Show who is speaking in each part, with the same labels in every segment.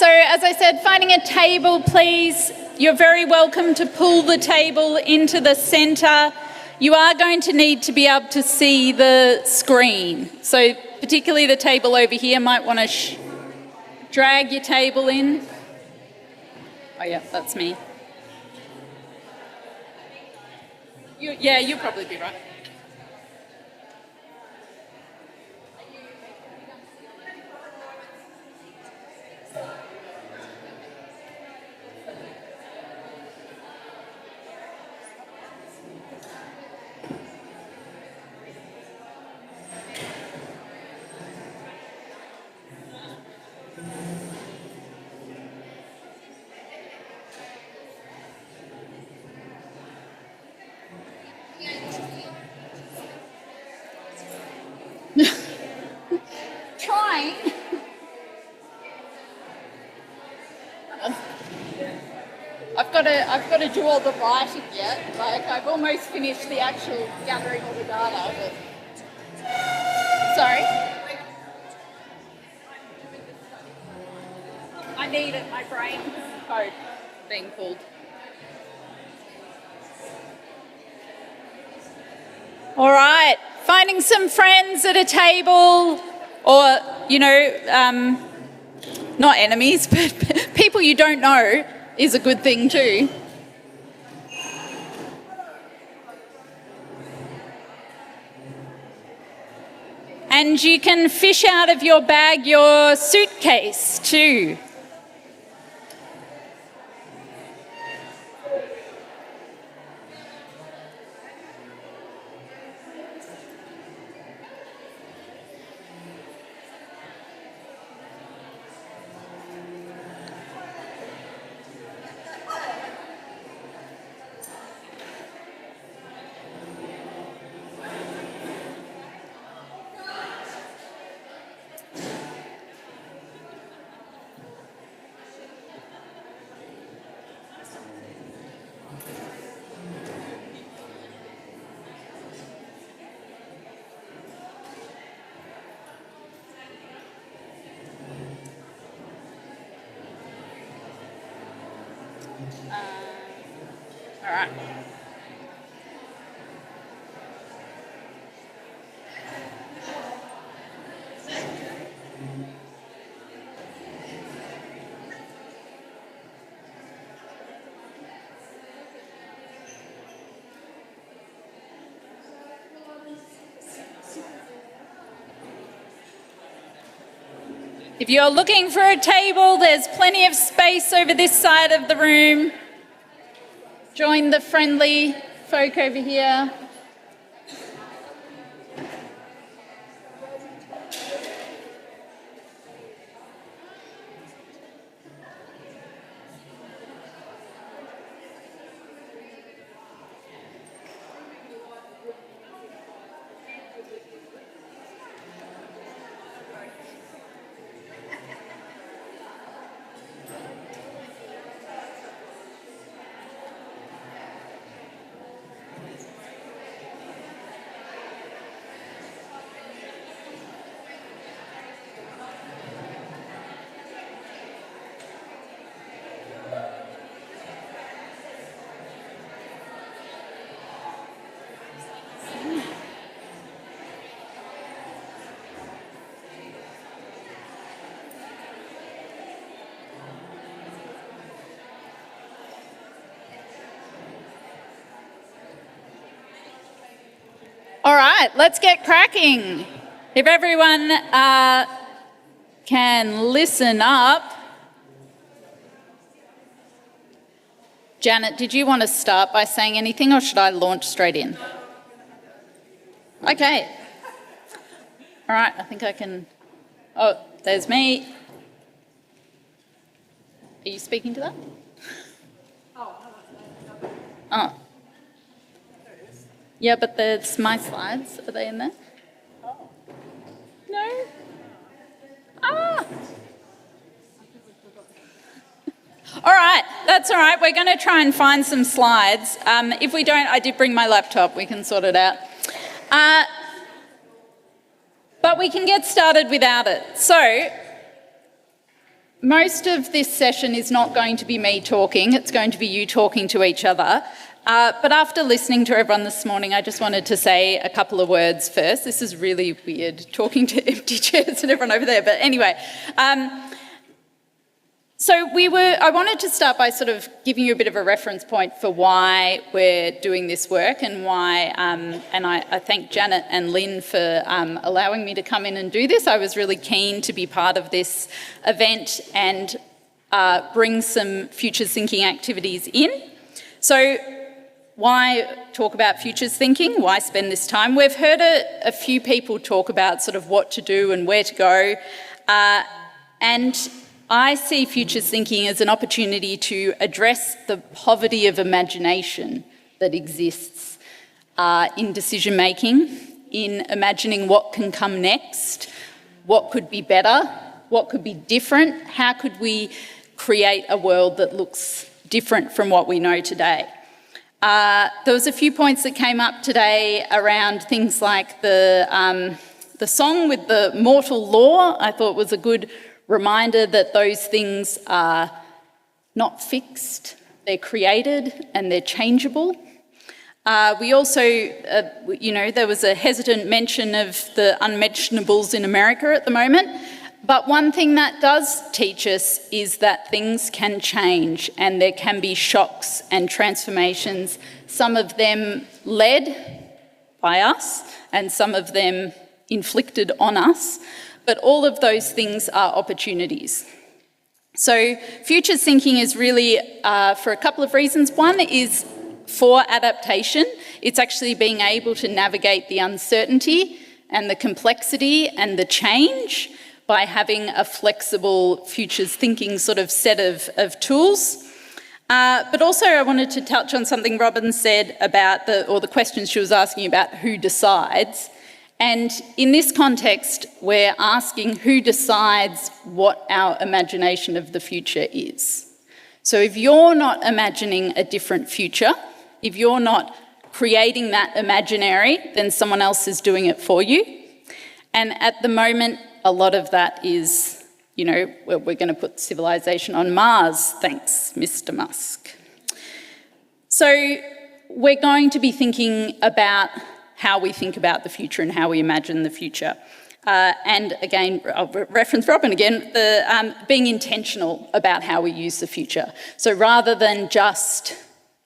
Speaker 1: So as I said, finding a table, please. You're very welcome to pull the table into the centre. You are going to need to be able to see the screen. So particularly the table over here, might want to drag your table in. Oh yeah, that's me. You'll probably be right. Trying. I've got to do all the writing yet. Like I've almost finished the actual gathering all the data. But... Sorry. I need it. My brain's code being pulled. All right. Finding some friends at a table, or not enemies, but people you don't know is a good thing too. And you can fish out of your bag your suitcase too. All right. If you're looking for a table, there's plenty of space over this side of the room. Join the friendly folk over here. All right, let's get cracking. If everyone can listen up. Janet, did you want to start by saying anything, or should I launch straight in? Okay. All right, I think I can... Oh, there's me. Are you speaking to that? Oh. Yeah, but there's my slides. Are they in there? Oh. No? Ah! All right, that's all right. We're going to try and find some slides. If we don't, I did bring my laptop. We can sort it out. But we can get started without it. So, most of this session is not going to be me talking, it's going to be you talking to each other. But after listening to everyone this morning, I just wanted to say a couple of words first. This is really weird, talking to empty chairs and everyone over there, but anyway. I wanted to start by sort of giving you a bit of a reference point for why we're doing this work and why, and I thank Janet and Lynn for allowing me to come in and do this. I was really keen to be part of this event and bring some futures thinking activities in. So why talk about futures thinking? Why spend this time? We've heard a few people talk about sort of what to do and where to go, and I see futures thinking as an opportunity to address the poverty of imagination that exists in decision making, in imagining what can come next, what could be better, what could be different, how could we create a world that looks different from what we know today. There was a few points that came up today around things like the song with the mortal law. I thought was a good reminder that those things are not fixed, they're created and they're changeable. We also, there was a hesitant mention of the unmentionables in America at the moment, but one thing that does teach us is that things can change and there can be shocks and transformations, some of them led by us and some of them inflicted on us. But all of those things are opportunities. So futures thinking is really for a couple of reasons. One is for adaptation. It's actually being able to navigate the uncertainty and the complexity and the change by having a flexible futures thinking sort of set of tools. But also I wanted to touch on something Robin said about the questions she was asking about who decides. And in this context, we're asking who decides what our imagination of the future is. So if you're not imagining a different future, if you're not creating that imaginary, then someone else is doing it for you. And at the moment, a lot of that is, we're going to put civilization on Mars, thanks, Mr. Musk. So we're going to be thinking about how we think about the future and how we imagine the future. And again, I'll reference Robin again, being intentional about how we use the future. So rather than just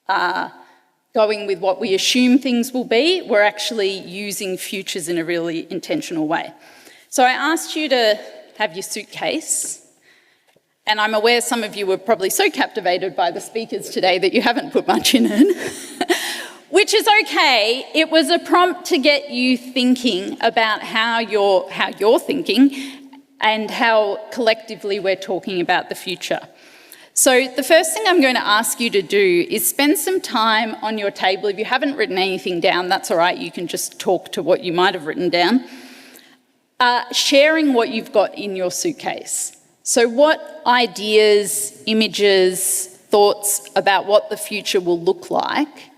Speaker 1: going with what we assume things will be, we're actually using futures in a really intentional way. So I asked you to have your suitcase, and I'm aware some of you were probably so captivated by the speakers today that you haven't put much in it. Which is okay. It was a prompt to get you thinking about how you're thinking and how collectively we're talking about the future. So the first thing I'm going to ask you to do is spend some time on your table. If you haven't written anything down, that's all right. You can just talk to what you might have written down. Sharing what you've got in your suitcase. So what ideas, images, thoughts about what the future will look like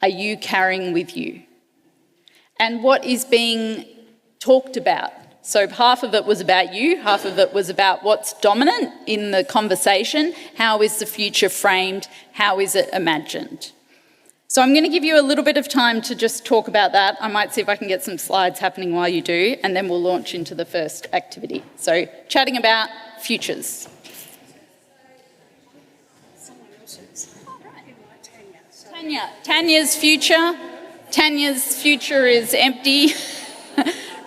Speaker 1: are you carrying with you? And what is being talked about? So half of it was about you, half of it was about what's dominant in the conversation. How is the future framed? How is it imagined? So I'm going to give you a little bit of time to just talk about that. I might see if I can get some slides happening while you do, and then we'll launch into the first activity. So chatting about futures. Tanya's future. Tanya's future is empty,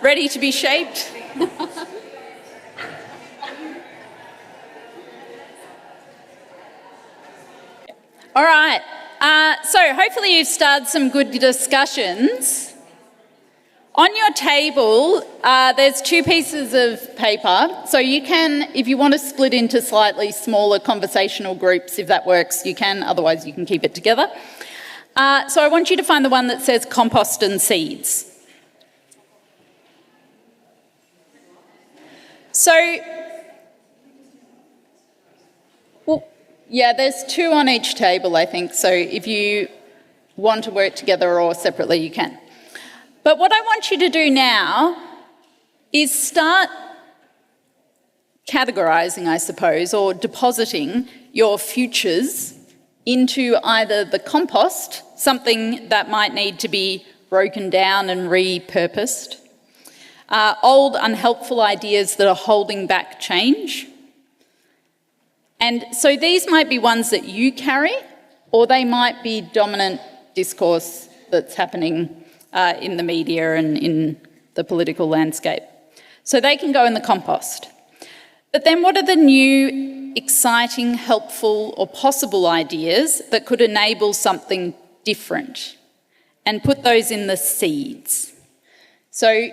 Speaker 1: ready to be shaped. All right, so hopefully you've started some good discussions. On your table, there's two pieces of paper, so you can, if you want to split into slightly smaller conversational groups, if that works, you can, otherwise you can keep it together. So I want you to find the one that says compost and seeds. So, well, yeah, there's two on each table, I think, so if you want to work together or separately, you can. But what I want you to do now is start categorising, I suppose, or depositing your futures into either the compost, something that might need to be broken down and repurposed, old unhelpful ideas that are holding back change. And so these might be ones that you carry, or they might be dominant discourse that's happening in the media and in the political landscape. So they can go in the compost. But then what are the new, exciting, helpful or possible ideas that could enable something different? And put those in the seeds. So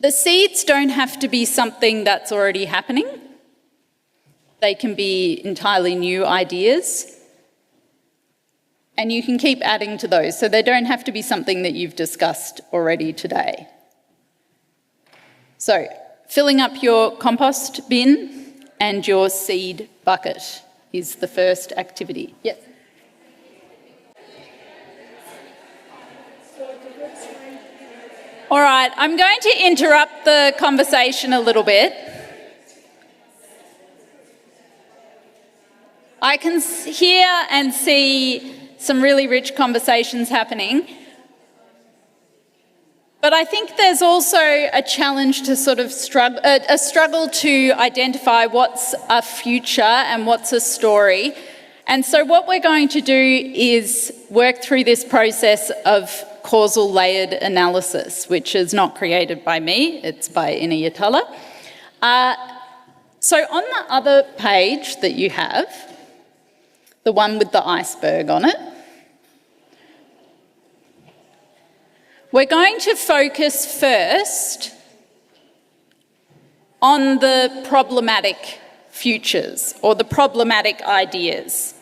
Speaker 1: the seeds don't have to be something that's already happening. They can be entirely new ideas. And you can keep adding to those. So they don't have to be something that you've discussed already today. So filling up your compost bin and your seed bucket is the first activity. Yes. All right, I'm going to interrupt the conversation a little bit. I can hear and see some really rich conversations happening. But I think there's also a challenge to sort of struggle to identify what's a future and what's a story. And so what we're going to do is work through this process of causal layered analysis, which is not created by me, it's by Ina Yatala. So on the other page that you have, the one with the iceberg on it, we're going to focus first on the problematic futures or the problematic ideas.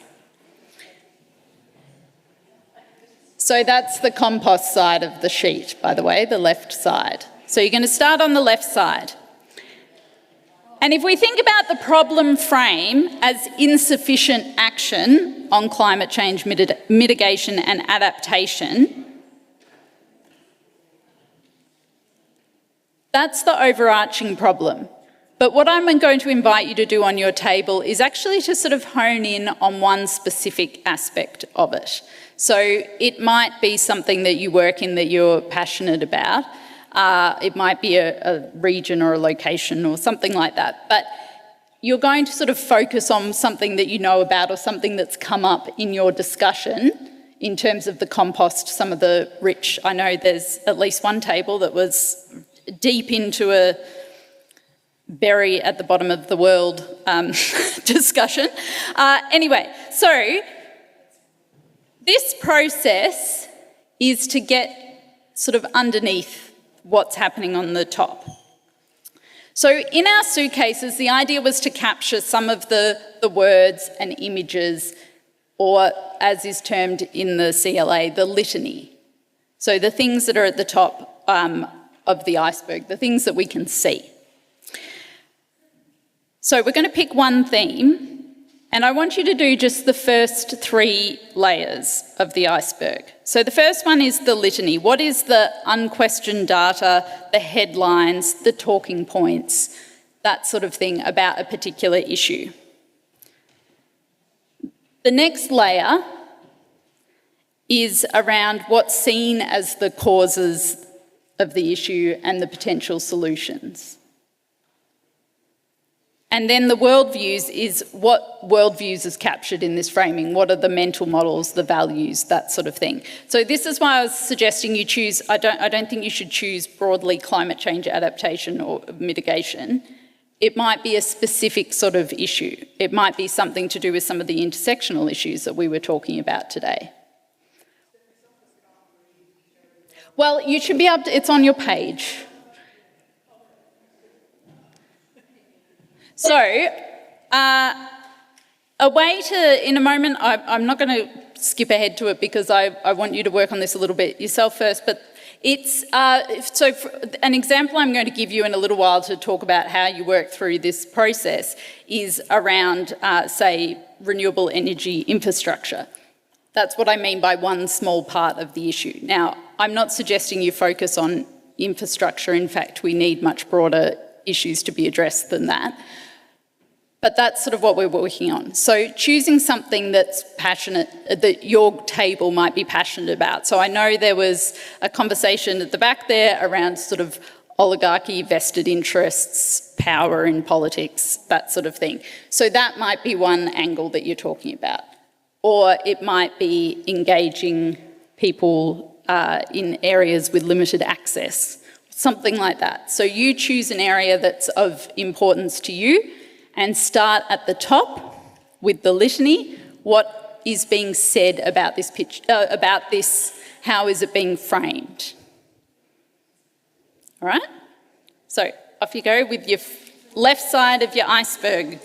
Speaker 1: So that's the compost side of the sheet, by the way, the left side. So you're going to start on the left side. And if we think about the problem frame as insufficient action on climate change mitigation and adaptation, that's the overarching problem. But what I'm going to invite you to do on your table is actually to sort of hone in on one specific aspect of it. So it might be something that you work in that you're passionate about. It might be a region or a location or something like that. But you're going to sort of focus on something that you know about or something that's come up in your discussion in terms of the compost, some of the rich, I know there's at least one table that was deep into a berry at the bottom of the world discussion. Anyway, so this process is to get sort of underneath what's happening on the top. So in our suitcases, the idea was to capture some of the words and images, or as is termed in the CLA, the litany. So the things that are at the top of the iceberg, the things that we can see. So we're going to pick one theme, and I want you to do just the first 3 layers of the iceberg. So the first one is the litany. What is the unquestioned data, the headlines, the talking points, that sort of thing about a particular issue? The next layer is around what's seen as the causes of the issue and the potential solutions. And then the worldviews is what worldviews is captured in this framing. What are the mental models, the values, that sort of thing. So this is why I was suggesting you choose, I don't think you should choose broadly climate change adaptation or mitigation. It might be a specific sort of issue. It might be something to do with some of the intersectional issues that we were talking about today. Well, you should be able to, it's on your page. So, a way to, in a moment, I'm not going to skip ahead to it because I want you to work on this a little bit yourself first, but it's, so an example I'm going to give you in a little while to talk about how you work through this process is around, say, renewable energy infrastructure. That's what I mean by one small part of the issue. Now, I'm not suggesting you focus on infrastructure. In fact, we need much broader issues to be addressed than that. But that's sort of what we're working on. So choosing something that's passionate, that your table might be passionate about. So I know there was a conversation at the back there around sort of oligarchy, vested interests, power in politics, that sort of thing. So that might be one angle that you're talking about. Or it might be engaging people in areas with limited access, something like that. So you choose an area that's of importance to you and start at the top with the litany. What is being said about this pitch, about this? How is it being framed? All right? So off you go with your left side of your iceberg.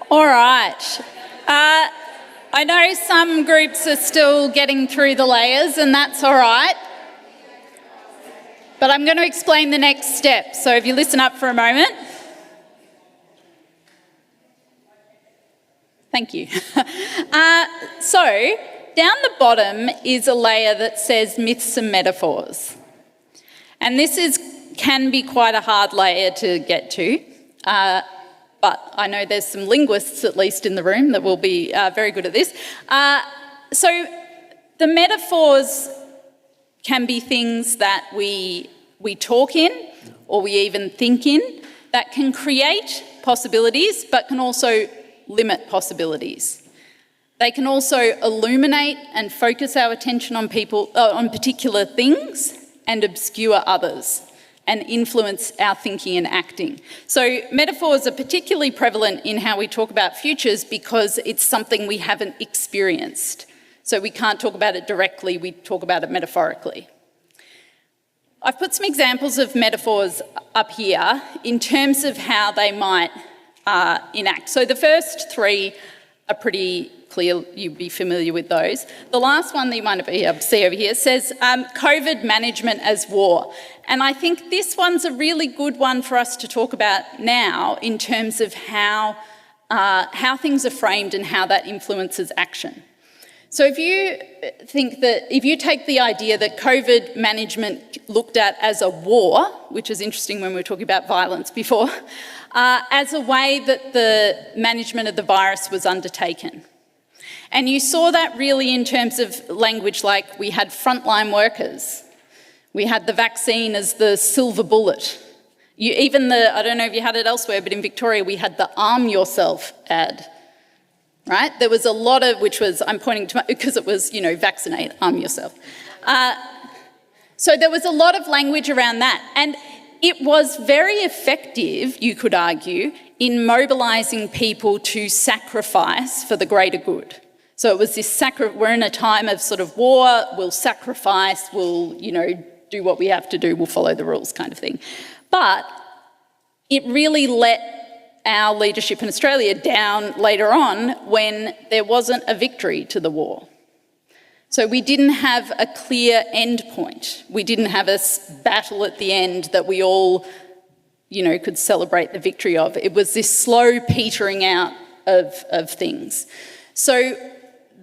Speaker 1: All right. I know some groups are still getting through the layers, and that's all right. But I'm going to explain the next step. So if you listen up for a moment. Thank you. So down the bottom is a layer that says myths and metaphors. And this can be quite a hard layer to get to. But I know there's some linguists, at least in the room, that will be very good at this. So the metaphors can be things that we talk in, or we even think in, that can create possibilities, but can also limit possibilities. They can also illuminate and focus our attention on on particular things, and obscure others, and influence our thinking and acting. So metaphors are particularly prevalent in how we talk about futures because it's something we haven't experienced. So we can't talk about it directly, we talk about it metaphorically. I've put some examples of metaphors up here in terms of how they might enact. So the first three are pretty clear, you'd be familiar with those. The last one that you might be able to see over here says COVID management as war. And I think this one's a really good one for us to talk about now in terms of how things are framed and how that influences action. So if you take the idea that COVID management looked at as a war, which is interesting when we were talking about violence before, as a way that the management of the virus was undertaken. And you saw that really in terms of language, like we had frontline workers, we had the vaccine as the silver bullet. I don't know if you had it elsewhere, but in Victoria we had the arm yourself ad. Right? There was a lot of, which was, I'm pointing to, because it was, vaccinate, arm yourself. So there was a lot of language around that. And it was very effective, you could argue, in mobilising people to sacrifice for the greater good. So it was this we're in a time of sort of war, we'll sacrifice, we'll, do what we have to do, we'll follow the rules kind of thing. But it really let our leadership in Australia down later on when there wasn't a victory to the war. So we didn't have a clear end point. We didn't have a battle at the end that we all, could celebrate the victory of. It was this slow petering out of things. So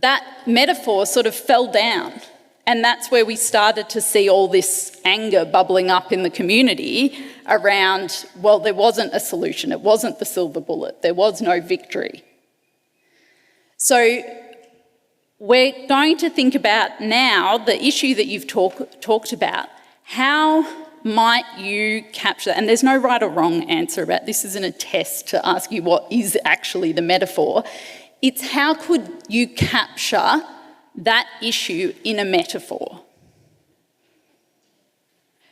Speaker 1: that metaphor sort of fell down. And that's where we started to see all this anger bubbling up in the community around, well, there wasn't a solution, it wasn't the silver bullet, there was no victory. So we're going to think about now the issue that you've talked about. How might you capture, and there's no right or wrong answer about this, isn't a test to ask you what is actually the metaphor. It's how could you capture that issue in a metaphor.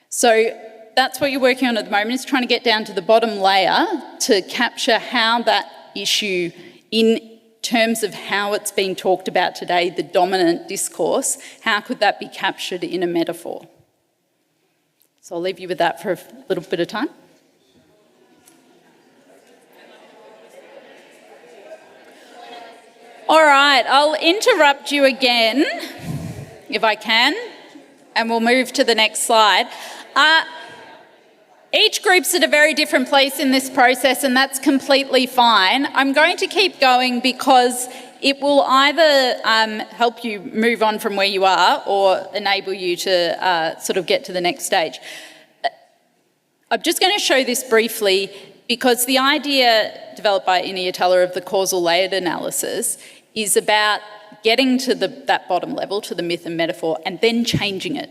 Speaker 1: So that's what you're working on at the moment, is trying to get down to the bottom layer to capture how that issue, in terms of how it's been talked about today, the dominant discourse, how could that be captured in a metaphor? So I'll leave you with that for a little bit of time. All right, I'll interrupt you again, if I can, and we'll move to the next slide. Each group's at a very different place in this process, and that's completely fine. I'm going to keep going because It will either help you move on from where you are or enable you to sort of get to the next stage. I'm just going to show this briefly because the idea developed by Inia Teller of the causal layered analysis is about getting to that bottom level, to the myth and metaphor, and then changing it.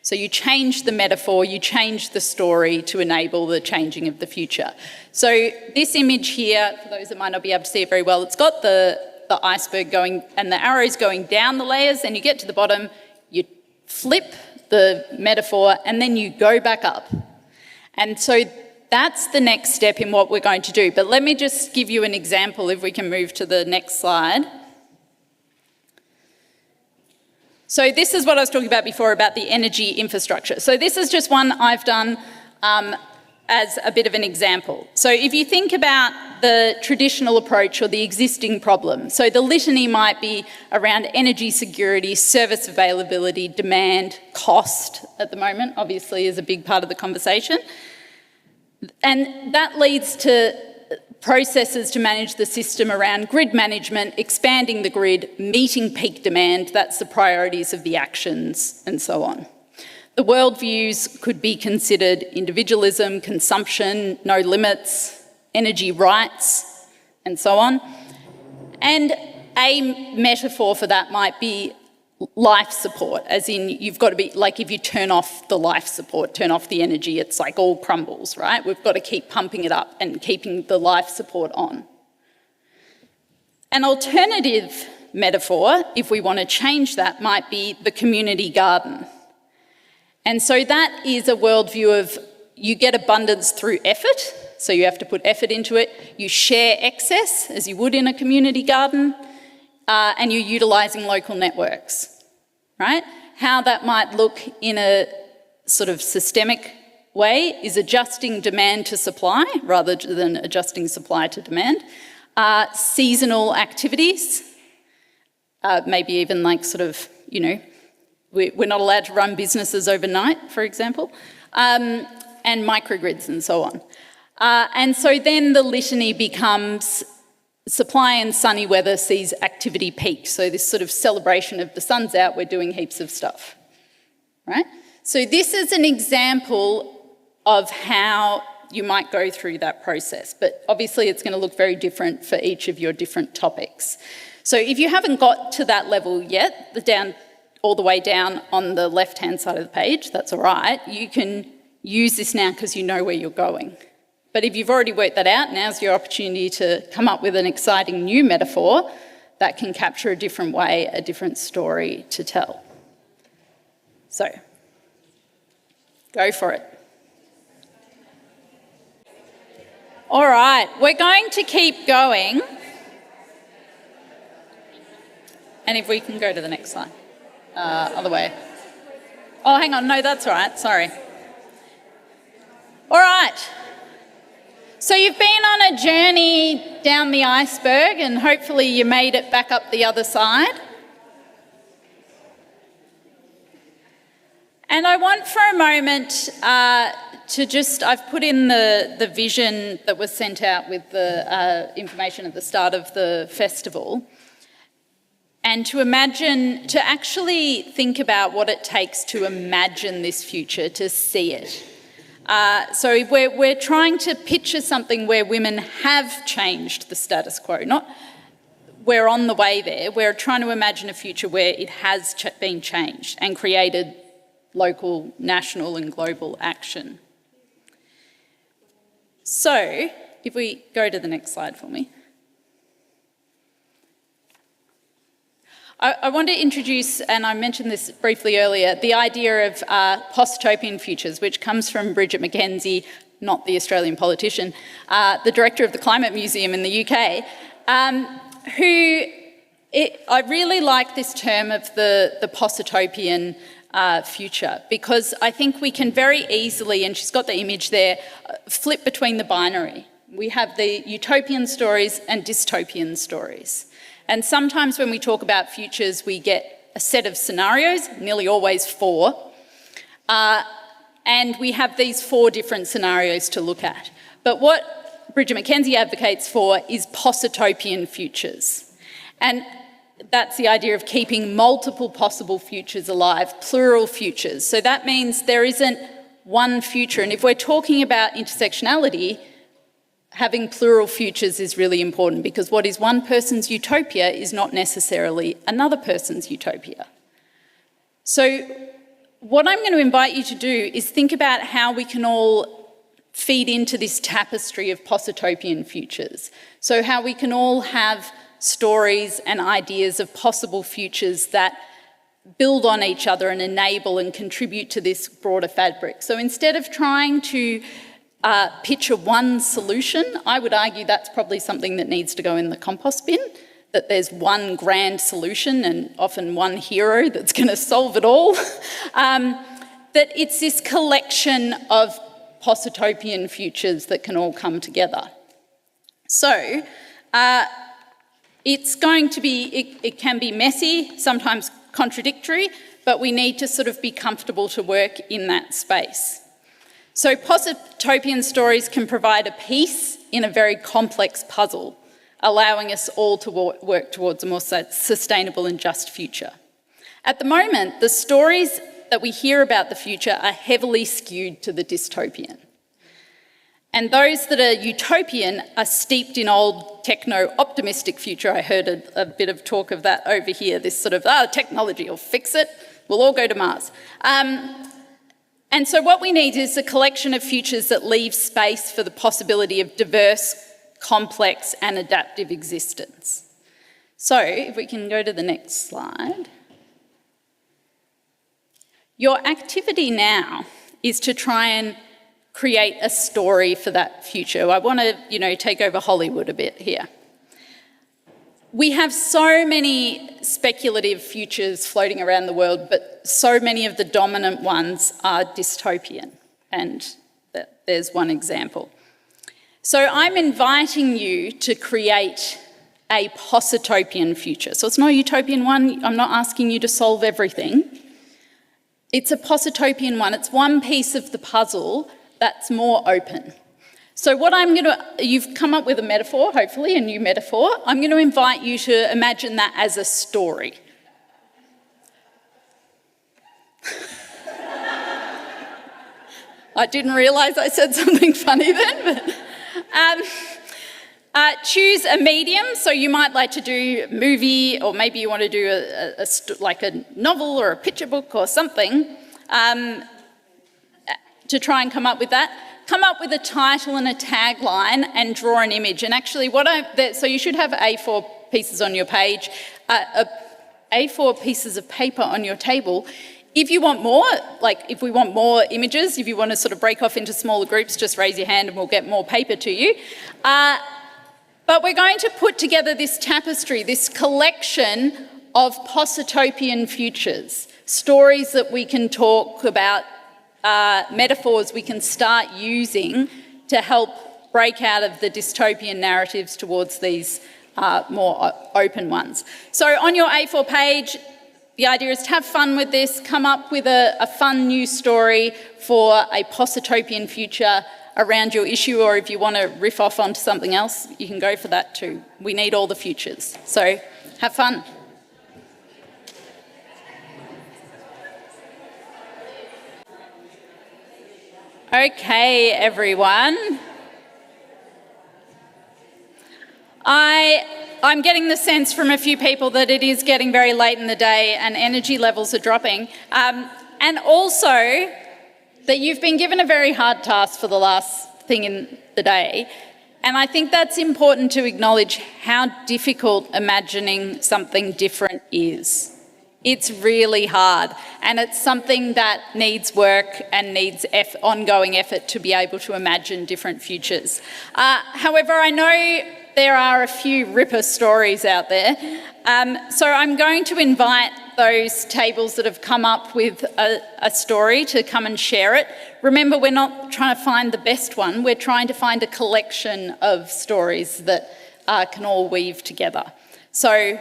Speaker 1: So you change the metaphor, you change the story to enable the changing of the future. So this image here, for those that might not be able to see it very well, it's got the iceberg going and the arrows going down the layers, and you get to the bottom, you flip the metaphor, and then you go back up. And so that's the next step in what we're going to do. But let me just give you an example, if we can move to the next slide. So this is what I was talking about before about the energy infrastructure. So this is just one I've done as a bit of an example. So if you think about the traditional approach or the existing problem, so the litany might be around energy security, service availability, demand, cost at the moment, obviously is a big part of the conversation. And that leads to processes to manage the system around grid management, expanding the grid, meeting peak demand, that's the priorities of the actions, and so on. The worldviews could be considered individualism, consumption, no limits, energy rights, and so on. And a metaphor for that might be life support, as in you've got to be, like if you turn off the life support, turn off the energy, it's like all crumbles, right? We've got to keep pumping it up and keeping the life support on. An alternative metaphor, if we want to change that, might be the community garden. And so that is a worldview of you get abundance through effort, so you have to put effort into it. You share excess, as you would in a community garden, and you're utilising local networks. Right? How that might look in a sort of systemic way is adjusting demand to supply rather than adjusting supply to demand. Seasonal activities, maybe even like sort of, you know, we're not allowed to run businesses overnight, for example, and microgrids and so on. And so then the litany becomes supply and sunny weather sees activity peak. So this sort of celebration of the sun's out, we're doing heaps of stuff, right? So this is an example of how you might go through that process, but obviously it's going to look very different for each of your different topics. So if you haven't got to that level yet, all the way down on the left-hand side of the page, that's all right. You can use this now because you know where you're going. But if you've already worked that out, now's your opportunity to come up with an exciting new metaphor that can capture a different way, a different story to tell. So, go for it. All right, we're going to keep going. And if we can go to the next slide. Other way. Oh, hang on, no, that's all right, sorry. All right. So you've been on a journey down the iceberg and hopefully you made it back up the other side. And I want for a moment I've put in the vision that was sent out with the information at the start of the festival, and to actually think about what it takes to imagine this future, to see it. So we're trying to picture something where women have changed the status quo, not we're on the way there. We're trying to imagine a future where it has been changed and created local, national and global action. So if we go to the next slide for me. I want to introduce, and I mentioned this briefly earlier, the idea of post-utopian futures, which comes from Bridget McKenzie, not the Australian politician, the director of the Climate Museum in the UK, I really like this term of the post-utopian future, because I think we can very easily, and she's got the image there, flip between the binary. We have the utopian stories and dystopian stories. And sometimes when we talk about futures, we get a set of scenarios, nearly always 4, and we have these 4 different scenarios to look at. But what Bridget McKenzie advocates for is post-utopian futures. And that's the idea of keeping multiple possible futures alive, plural futures. So that means there isn't one future. And if we're talking about intersectionality, having plural futures is really important, because what is one person's utopia is not necessarily another person's utopia. So what I'm going to invite you to do is think about how we can all feed into this tapestry of post-utopian futures. So how we can all have stories and ideas of possible futures that build on each other and enable and contribute to this broader fabric. So instead of trying to picture one solution, I would argue that's probably something that needs to go in the compost bin, that there's one grand solution and often one hero that's going to solve it all. That it's this collection of post-utopian futures that can all come together. So it's going to be, it can be messy, sometimes contradictory, but we need to sort of be comfortable to work in that space. So post-utopian stories can provide a piece in a very complex puzzle, allowing us all to work towards a more sustainable and just future. At the moment, the stories that we hear about the future are heavily skewed to the dystopian. And those that are utopian are steeped in old techno-optimistic future. I heard a bit of talk of that over here, this sort of, technology will fix it, we'll all go to Mars. And so what we need is a collection of futures that leave space for the possibility of diverse, complex and adaptive existence. So if we can go to the next slide. Your activity now is to try and create a story for that future. I want to, take over Hollywood a bit here. We have so many speculative futures floating around the world, but so many of the dominant ones are dystopian, and there's one example. So I'm inviting you to create a post-utopian future. So it's not a utopian one. I'm not asking you to solve everything. It's a post-utopian one. It's one piece of the puzzle that's more open. So what you've come up with a metaphor, hopefully, a new metaphor. I'm going to invite you to imagine that as a story. I didn't realise I said something funny then, but choose a medium. So you might like to do a movie, or maybe you want to do like a novel or a picture book or something, to try and come up with that. Come up with a title and a tagline and draw an image. And actually so you should have A4 pieces on your page, A4 pieces of paper on your table. If you want more, if we want more images, if you want to sort of break off into smaller groups, just raise your hand and we'll get more paper to you. But we're going to put together this tapestry, this collection of post-utopian futures, stories that we can talk about, metaphors we can start using to help break out of the dystopian narratives towards these more open ones. So on your A4 page, the idea is to have fun with this, come up with a fun new story for a post-utopian future around your issue, or if you want to riff off onto something else, you can go for that too. We need all the futures. So have fun. Okay, everyone. I'm getting the sense from a few people that it is getting very late in the day and energy levels are dropping. And also that you've been given a very hard task for the last thing in the day. And I think that's important to acknowledge how difficult imagining something different is. It's really hard, and it's something that needs work and needs ongoing effort to be able to imagine different futures. However, I know there are a few ripper stories out there, so I'm going to invite those tables that have come up with a story to come and share it. Remember, we're not trying to find the best one, we're trying to find a collection of stories that can all weave together. So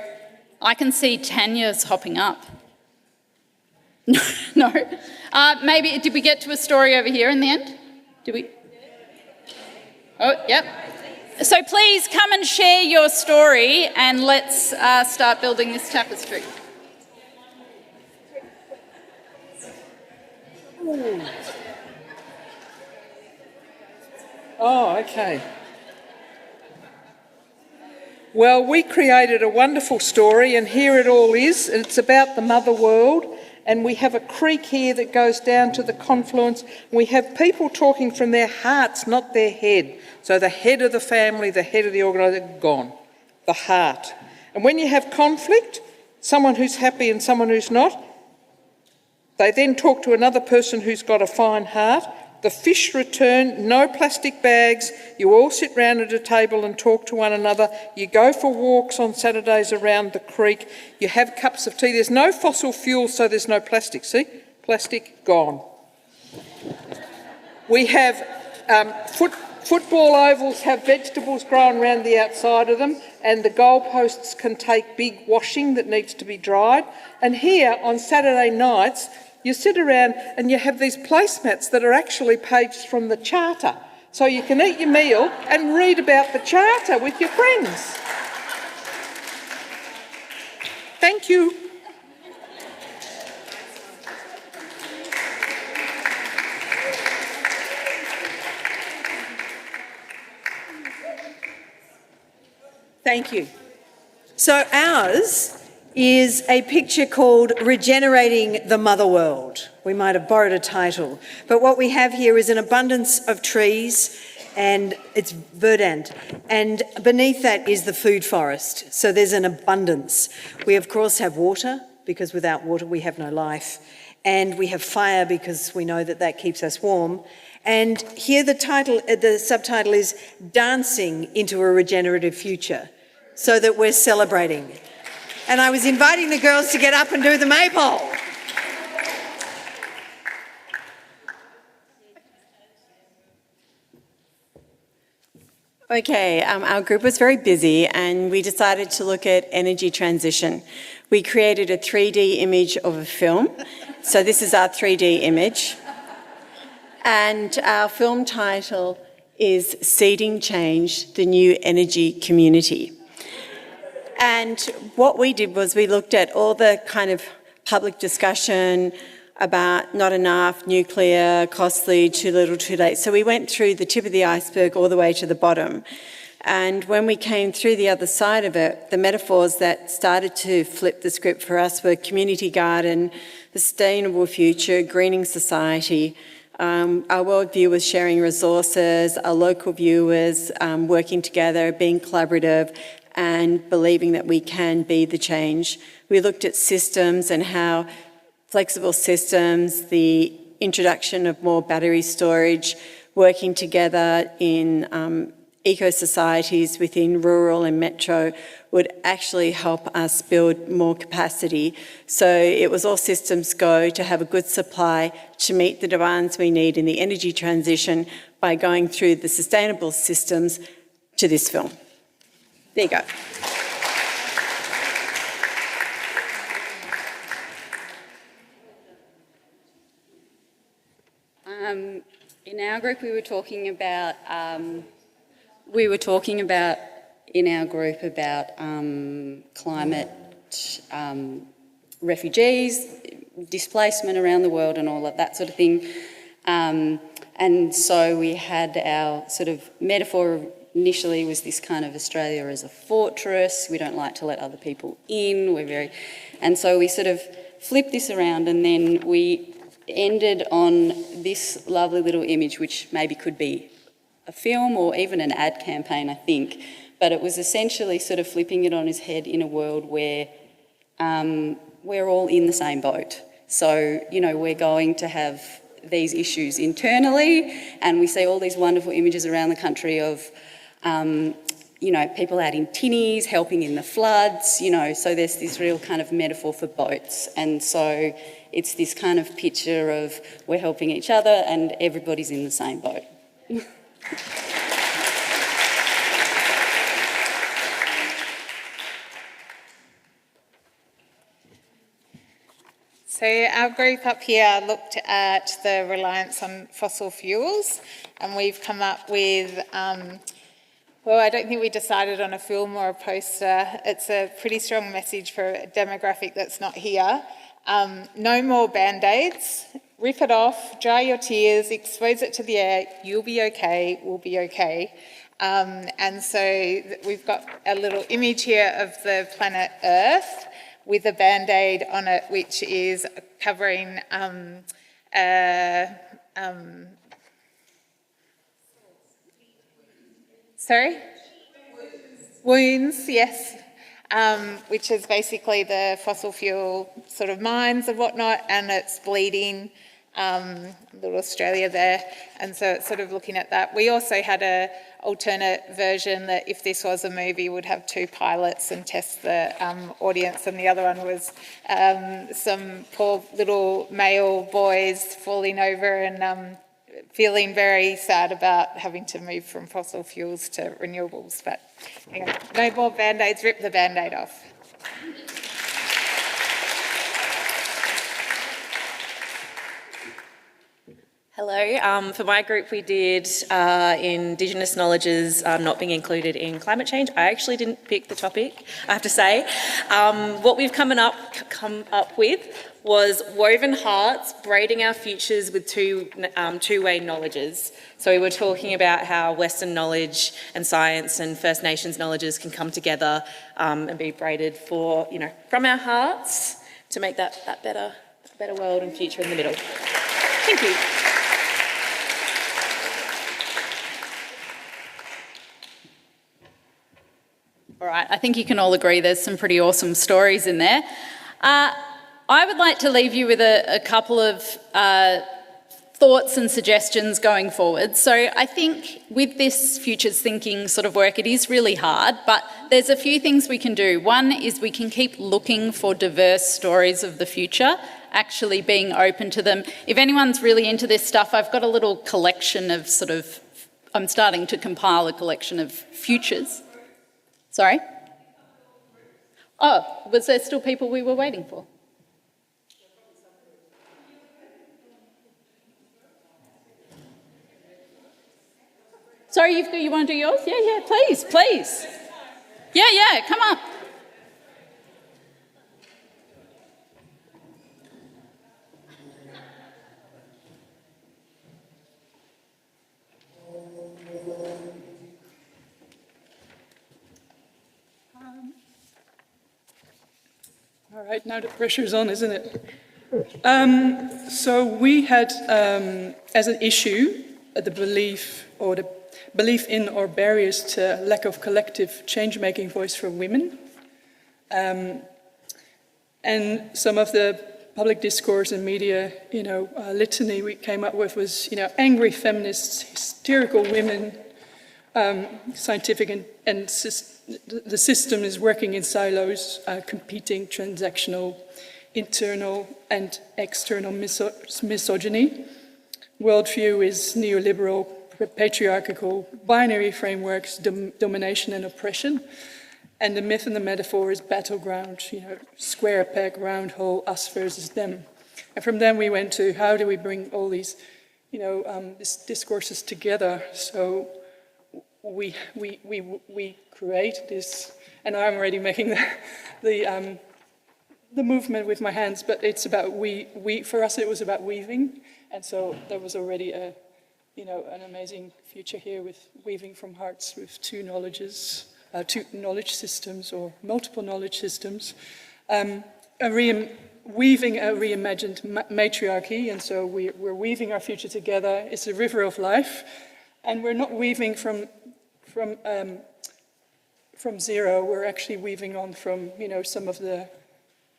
Speaker 1: I can see Tanya's hopping up. No. Maybe, did we get to a story over here in the end? Did we? Oh, yep. So please come and share your story and let's start building this tapestry.
Speaker 2: Ooh. Oh, okay. Well, we created a wonderful story, and here it all is. It's about the mother world, and we have a creek here that goes down to the confluence. We have people talking from their hearts, not their head. So the head of the family, the head of the organisation, gone. The heart. And when you have conflict, someone who's happy and someone who's not, they then talk to another person who's got a fine heart. The fish return, no plastic bags. You all sit round at a table and talk to one another. You go for walks on Saturdays around the creek. You have cups of tea. There's no fossil fuel, so there's no plastic. See? Plastic, gone. We have football ovals have vegetables growing around the outside of them, and the goalposts can take big washing that needs to be dried. And here on Saturday nights, you sit around and you have these placemats that are actually pages from the Charter. So you can eat your meal and read about the Charter with your friends. Thank you.
Speaker 3: Thank you. So ours is a picture called Regenerating the Mother World. We might have borrowed a title, but what we have here is an abundance of trees, and it's verdant, and beneath that is the food forest. So there's an abundance. We of course have water, because without water we have no life, and we have fire because we know that that keeps us warm. And here the subtitle is Dancing into a Regenerative Future, so that we're celebrating. And I was inviting the girls to get up and do the maypole.
Speaker 4: Okay, our group was very busy and we decided to look at energy transition. We created a 3D image of a film. So this is our 3D image. And our film title is Seeding Change, the New Energy Community. And what we did was we looked at all the kind of public discussion about not enough, nuclear, costly, too little, too late. So we went through the tip of the iceberg all the way to the bottom. And when we came through the other side of it, the metaphors that started to flip the script for us were community garden, the sustainable future, greening society. Our worldview was sharing resources, our local view was working together, being collaborative, and believing that we can be the change. We looked at systems and how flexible systems, the introduction of more battery storage, working together in eco-societies within rural and metro would actually help us build more capacity. So it was all systems go to have a good supply to meet the demands we need in the energy transition by going through the sustainable systems to this film. There you go.
Speaker 5: In our group, we were talking about in our group about climate, refugees, displacement around the world, and all of that sort of thing. And so we had our sort of metaphor. Initially was this kind of Australia as a fortress. We don't like to let other people in. And so we sort of flipped this around, and then we ended on this lovely little image, which maybe could be a film or even an ad campaign, I think. But it was essentially sort of flipping it on his head in a world where we're all in the same boat. So, you know, we're going to have these issues internally, and we see all these wonderful images around the country of you know, people out in tinnies, helping in the floods, you know, so there's this real kind of metaphor for boats. And so it's this kind of picture of we're helping each other and everybody's in the same boat.
Speaker 6: So our group up here looked at the reliance on fossil fuels, and we've come up with Well, I don't think we decided on a film or a poster. It's a pretty strong message for a demographic that's not here. No more Band-Aids. Rip it off, dry your tears, expose it to the air. You'll be okay, we'll be okay. And so we've got a little image here of the planet Earth with a Band-Aid on it, which is covering sorry? Wounds, yes. Which is basically the fossil fuel sort of mines and whatnot, and it's bleeding, little Australia there, and so it's sort of looking at that. We also had a alternate version that if this was a movie would have two pilots and test the audience, and the other one was some poor little male boys falling over and feeling very sad about having to move from fossil fuels to renewables. But anyway, no more Band-Aids, rip the Band-Aid off.
Speaker 7: Hello. For my group, we did Indigenous knowledges not being included in climate change. I actually didn't pick the topic, I have to say. What we've come up with was woven hearts, braiding our futures with two-way knowledges. So we were talking about how Western knowledge and science and First Nations knowledges can come together and be braided for, from our hearts to make that better world and future in the middle. Thank you.
Speaker 1: All right, I think you can all agree there's some pretty awesome stories in there. I would like to leave you with a couple of thoughts and suggestions going forward. So I think with this futures thinking sort of work, it is really hard, but there's a few things we can do. One is we can keep looking for diverse stories of the future, actually being open to them. If anyone's really into this stuff, I've got a little collection of I'm starting to compile a collection of futures. Sorry? Oh, was there still people we were waiting for? Sorry, you want to do yours? Yeah, please. Yeah, come on.
Speaker 8: All right, now the pressure's on, isn't it? So we had, as an issue, the belief in or barriers to lack of collective change-making voice for women. And some of the public discourse and media, litany we came up with was, angry feminists, hysterical women, scientific and the system is working in silos, competing, transactional, internal and external misogyny. Worldview is neoliberal, patriarchal, binary frameworks, domination and oppression. And the myth and the metaphor is battleground, square peg, round hole, us versus them. And from then we went to how do we bring all these, these discourses together. So we create this, and I'm already making the movement with my hands, but it's about for us it was about weaving, and so there was already an amazing future here with weaving from hearts with two knowledges, two knowledge systems or multiple knowledge systems, weaving a reimagined matriarchy, and so we're weaving our future together. It's a river of life, and we're not weaving from zero. We're actually weaving on from some of the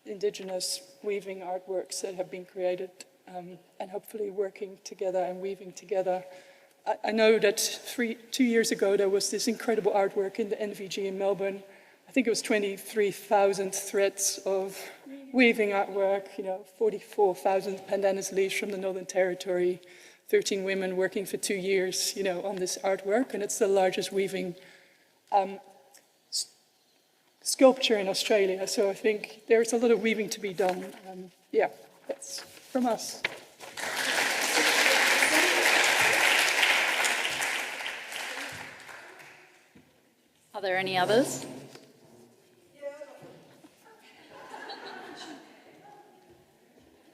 Speaker 8: indigenous weaving artworks that have been created, and hopefully working together and weaving together. I know that 2 years ago there was this incredible artwork in the NVG in Melbourne. I think it was 23,000 threads of weaving artwork, 44,000 pandanus leaves from the Northern Territory, 13 women working for 2 years, on this artwork, and it's the largest weaving sculpture in Australia. So I think there's a lot of weaving to be done. That's from us.
Speaker 1: Are there any others?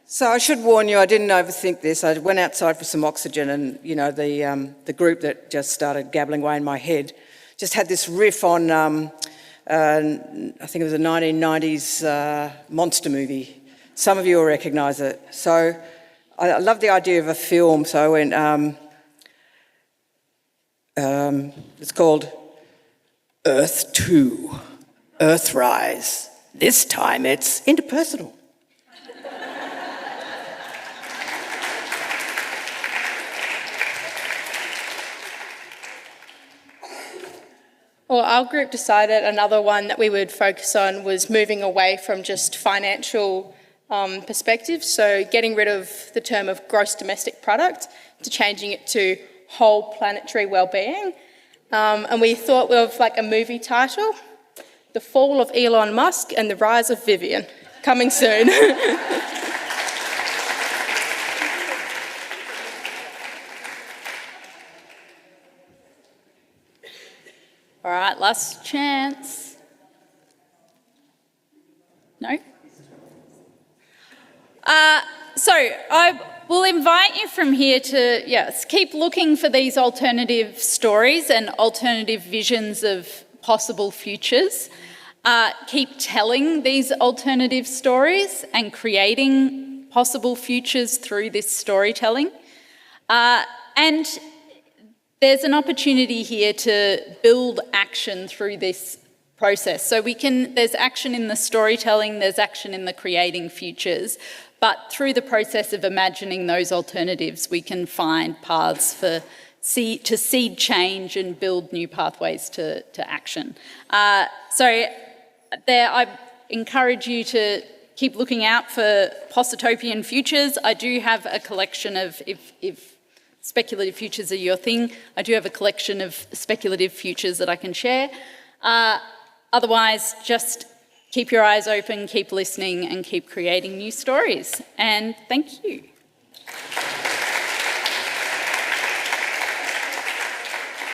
Speaker 9: So I should warn you, I didn't overthink this. I went outside for some oxygen and, you know, the group that just started gabbling away in my head just had this riff on, I think it was a 1990s monster movie. Some of you will recognise it. So I love the idea of a film, so I went, it's called Earth 2, Earthrise. This time it's interpersonal.
Speaker 10: Well, our group decided another one that we would focus on was moving away from just financial perspectives, so getting rid of the term of gross domestic product to changing it to whole planetary well-being. And we thought of like a movie title, The Fall of Elon Musk and the Rise of Vivian, coming soon.
Speaker 1: All right, last chance. No? So I will invite you from here to, yes, keep looking for these alternative stories and alternative visions of possible futures. Keep telling these alternative stories and creating possible futures through this storytelling. And there's an opportunity here to build action through this process. So there's action in the storytelling, there's action in the creating futures, but through the process of imagining those alternatives, we can find paths to seed change and build new pathways to action. I encourage you to keep looking out for post-utopian futures. I do have a collection of, if speculative futures are your thing, I do have a collection of speculative futures that I can share. Otherwise, just keep your eyes open, keep listening, and keep creating new stories. And thank you.